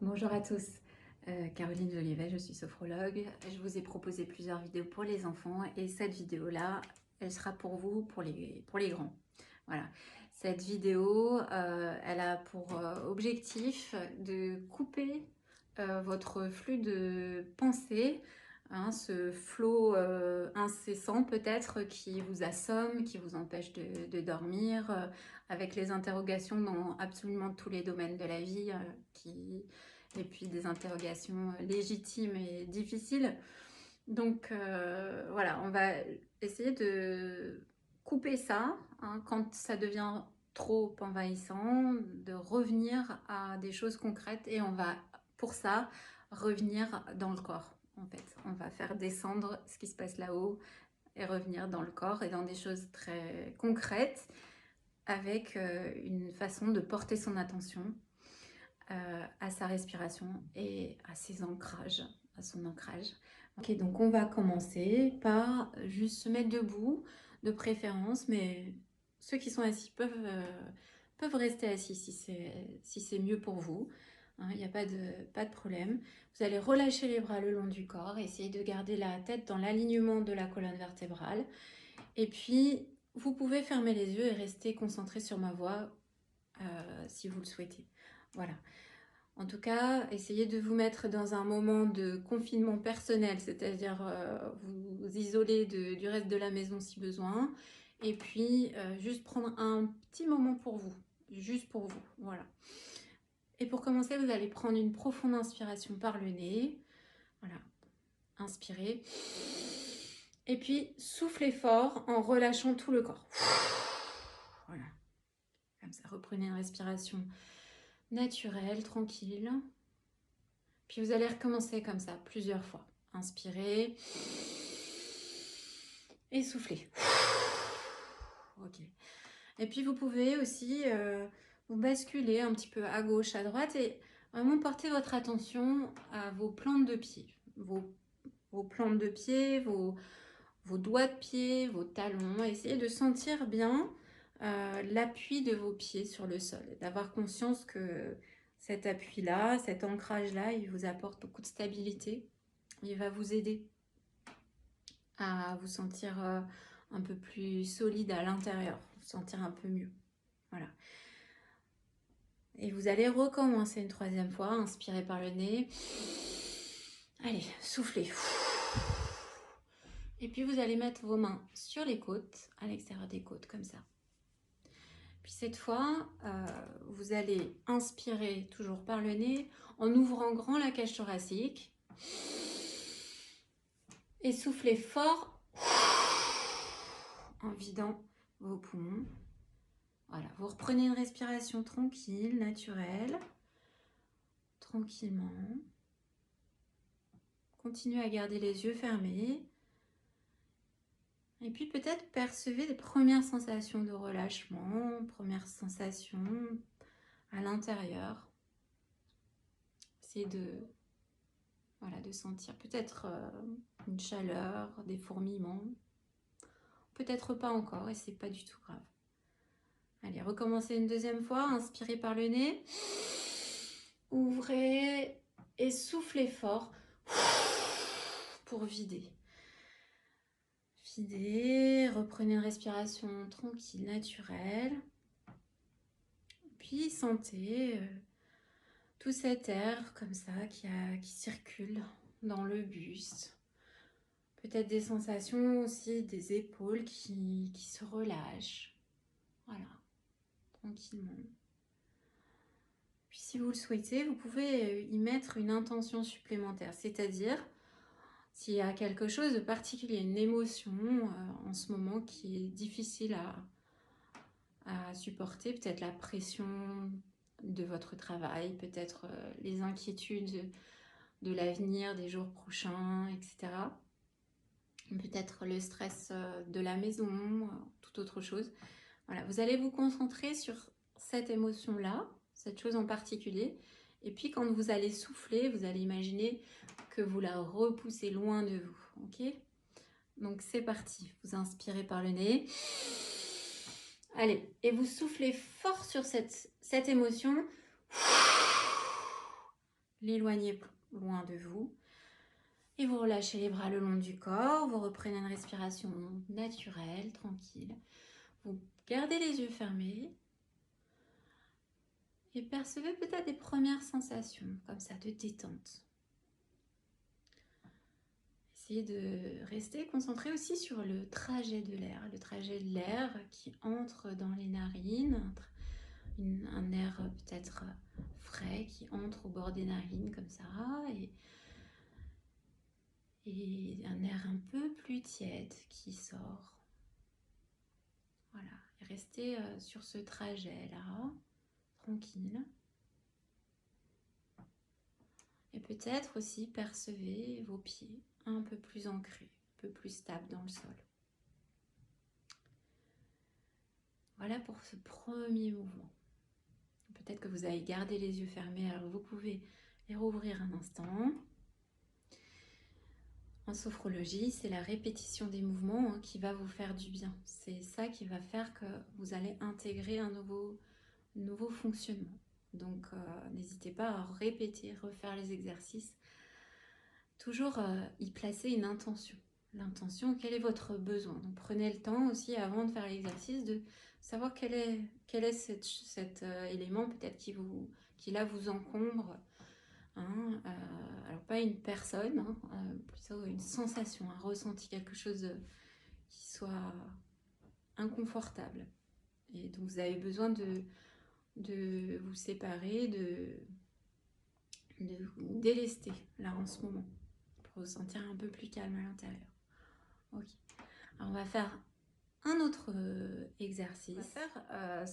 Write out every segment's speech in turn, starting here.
Bonjour à tous, Caroline Jolivet, je suis sophrologue. Je vous ai proposé plusieurs vidéos pour les enfants et cette vidéo-là, elle sera pour vous, pour les grands. Voilà. Cette vidéo, elle a pour objectif de couper votre flux de pensée, hein, ce flot incessant peut-être qui vous assomme, qui vous empêche de dormir, avec les interrogations dans absolument tous les domaines de la vie et puis des interrogations légitimes et difficiles. Donc voilà, on va essayer de couper ça, hein, quand ça devient trop envahissant, de revenir à des choses concrètes et on va pour ça revenir dans le corps. En fait, on va faire descendre ce qui se passe là-haut et revenir dans le corps et dans des choses très concrètes avec une façon de porter son attention à sa respiration et à ses ancrages, à son ancrage. Ok, donc on va commencer par juste se mettre debout, de préférence, mais ceux qui sont assis peuvent rester assis si c'est mieux pour vous. Il n'y a pas de problème. Vous allez relâcher les bras le long du corps, essayer de garder la tête dans l'alignement de la colonne vertébrale. Et puis, vous pouvez fermer les yeux et rester concentré sur ma voix si vous le souhaitez. Voilà. En tout cas, essayez de vous mettre dans un moment de confinement personnel, c'est-à-dire vous isoler du reste de la maison si besoin, et puis juste prendre un petit moment pour vous, juste pour vous, voilà. Et pour commencer, vous allez prendre une profonde inspiration par le nez, voilà, inspirez, et puis soufflez fort en relâchant tout le corps. Voilà, comme ça, reprenez une respiration naturelle, tranquille. Puis vous allez recommencer comme ça plusieurs fois. Inspirez et soufflez. Ok. Et puis vous pouvez aussi vous basculer un petit peu à gauche, à droite et vraiment porter votre attention à vos plantes de pied. Vos plantes de pied, vos doigts de pied, vos talons. Essayez de sentir bien l'appui de vos pieds sur le sol. D'avoir conscience que cet appui-là, cet ancrage-là, il vous apporte beaucoup de stabilité. Il va vous aider à vous sentir un peu plus solide à l'intérieur, vous sentir un peu mieux. Voilà. Et vous allez recommencer une troisième fois, inspirez par le nez. Allez, soufflez. Et puis vous allez mettre vos mains sur les côtes, à l'extérieur des côtes, comme ça. Puis cette fois, vous allez inspirer toujours par le nez, en ouvrant grand la cage thoracique. Et soufflez fort en vidant vos poumons. Voilà, vous reprenez une respiration tranquille, naturelle, tranquillement. Continuez à garder les yeux fermés. Et puis peut-être percevez des premières sensations de relâchement, premières sensations à l'intérieur. Essayez de sentir peut-être une chaleur, des fourmillements. Peut-être pas encore et c'est pas du tout grave. Allez, recommencez une deuxième fois. Inspirez par le nez. Ouvrez et soufflez fort pour vider. Videz, reprenez une respiration tranquille, naturelle. Puis sentez tout cet air comme ça qui circule dans le buste. Peut-être des sensations aussi des épaules qui se relâchent. Voilà, tranquillement. Puis si vous le souhaitez, vous pouvez y mettre une intention supplémentaire, c'est-à-dire s'il y a quelque chose de particulier, une émotion en ce moment qui est difficile à supporter, peut-être la pression de votre travail, peut-être les inquiétudes de l'avenir, des jours prochains, etc. Peut-être le stress de la maison, toute autre chose. Voilà, vous allez vous concentrer sur cette émotion-là, cette chose en particulier. Et puis quand vous allez souffler, vous allez imaginer que vous la repoussez loin de vous. Ok ? Donc c'est parti. Vous inspirez par le nez. Allez, et vous soufflez fort sur cette émotion. l'éloigner loin de vous. Et vous relâchez les bras le long du corps, vous reprenez une respiration naturelle, tranquille. Vous gardez les yeux fermés et percevez peut-être des premières sensations comme ça de détente. Essayez de rester concentré aussi sur le trajet de l'air qui entre dans les narines, un air peut-être frais qui entre au bord des narines comme ça, et un air un peu plus tiède qui sort. Voilà, et restez sur ce trajet-là, tranquille. Et peut-être aussi percevez vos pieds un peu plus ancrés, un peu plus stables dans le sol. Voilà pour ce premier mouvement. Peut-être que vous avez gardé les yeux fermés, alors vous pouvez les rouvrir un instant. En sophrologie, c'est la répétition des mouvements qui va vous faire du bien. C'est ça qui va faire que vous allez intégrer un nouveau fonctionnement. Donc, n'hésitez pas à répéter, refaire les exercices. Toujours y placer une intention. L'intention, quel est votre besoin? Donc, prenez le temps aussi, avant de faire l'exercice, de savoir quel est cet élément peut-être qui là vous encombre. Hein, alors, pas une personne, plutôt une sensation, un ressenti, quelque chose qui soit inconfortable. Et donc, vous avez besoin de vous séparer, de vous délester, là, en ce moment, pour vous sentir un peu plus calme à l'intérieur. Ok. Alors, on va faire un autre exercice. On va faire,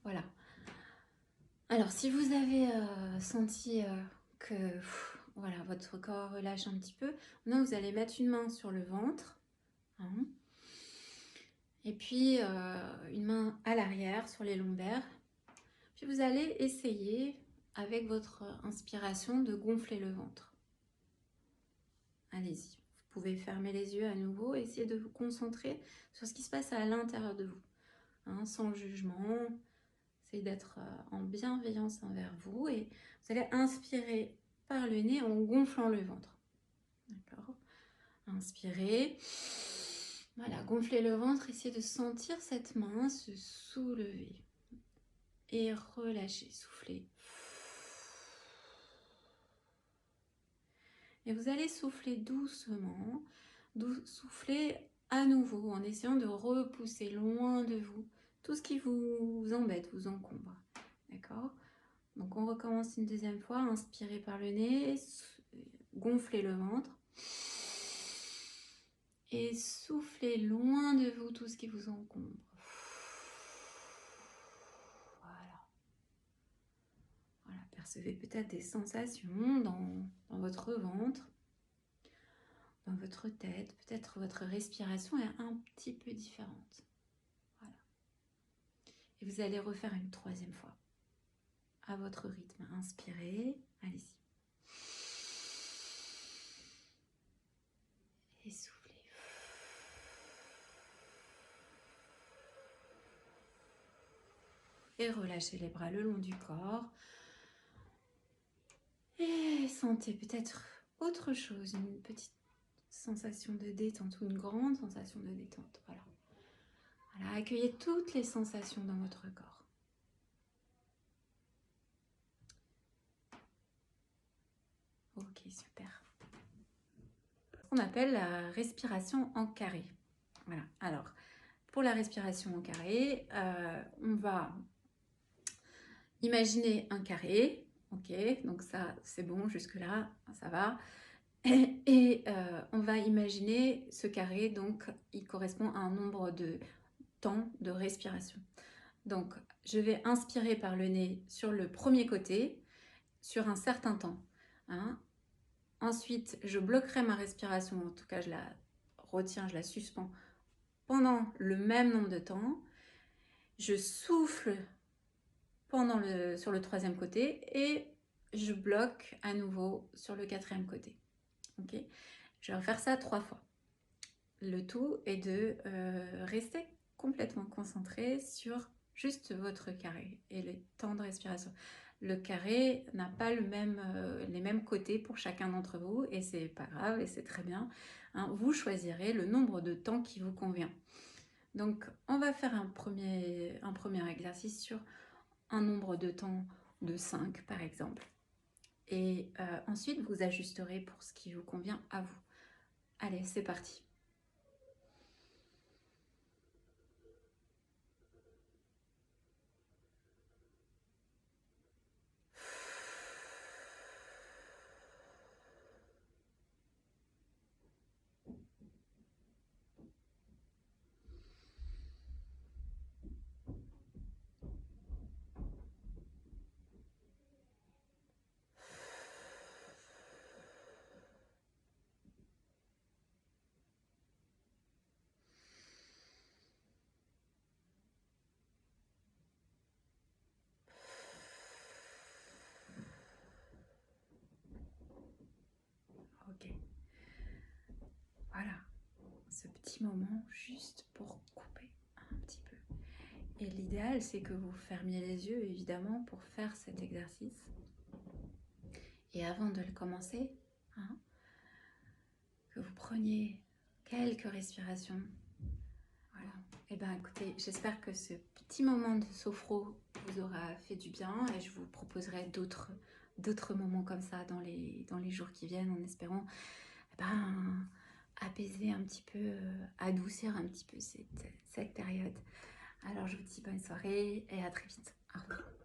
voilà. Alors, si vous avez senti que voilà, votre corps relâche un petit peu, maintenant vous allez mettre une main sur le ventre, hein, et puis une main à l'arrière sur les lombaires. Puis vous allez essayer, avec votre inspiration, de gonfler le ventre. Allez-y. Vous pouvez fermer les yeux à nouveau et essayer de vous concentrer sur ce qui se passe à l'intérieur de vous, hein, sans jugement. Essayez d'être en bienveillance envers vous et vous allez inspirer par le nez en gonflant le ventre. D'accord? Inspirez. Voilà, gonflez le ventre, essayez de sentir cette main se soulever. Et relâchez, soufflez. Et vous allez souffler doucement, souffler à nouveau en essayant de repousser loin de vous tout ce qui vous embête, vous encombre. D'accord? Donc on recommence une deuxième fois, inspirez par le nez, gonflez le ventre. Et soufflez loin de vous tout ce qui vous encombre. Voilà, percevez peut-être des sensations dans votre ventre, dans votre tête. Peut-être votre respiration est un petit peu différente. Voilà. Et vous allez refaire une troisième fois. À votre rythme. Inspirez. Allez-y. Et soufflez. Et relâchez les bras le long du corps. Et sentez peut-être autre chose, une petite sensation de détente ou une grande sensation de détente. Voilà. Voilà, accueillez toutes les sensations dans votre corps. Ok, super. Ce qu'on appelle la respiration en carré. Voilà. Alors, pour la respiration en carré, on va imaginer un carré. Ok, donc ça, c'est bon, jusque-là, ça va. Et on va imaginer ce carré, donc il correspond à un nombre de temps de respiration. Donc, je vais inspirer par le nez sur le premier côté, sur un certain temps. Hein. Ensuite, je bloquerai ma respiration, en tout cas, je la retiens, je la suspends pendant le même nombre de temps. Je souffle sur le troisième côté et je bloque à nouveau sur le quatrième côté. Ok, je vais refaire ça 3 fois. Le tout est de rester complètement concentré sur juste votre carré et le temps de respiration. Le carré n'a pas les mêmes côtés pour chacun d'entre vous et c'est pas grave et c'est très bien. Hein. Vous choisirez le nombre de temps qui vous convient. Donc, on va faire un premier exercice sur un nombre de temps de 5 par exemple. Et ensuite, vous ajusterez pour ce qui vous convient à vous. Allez, c'est parti. Ok. Voilà. Ce petit moment juste pour couper un petit peu. Et l'idéal, c'est que vous fermiez les yeux, évidemment, pour faire cet exercice. Et avant de le commencer, hein, que vous preniez quelques respirations. Voilà. Et bien, écoutez, j'espère que ce petit moment de sophro vous aura fait du bien et je vous proposerai d'autres moments comme ça dans les jours qui viennent en espérant apaiser un petit peu, adoucir un petit peu cette période. Alors, je vous dis bonne soirée et à très vite. Au revoir.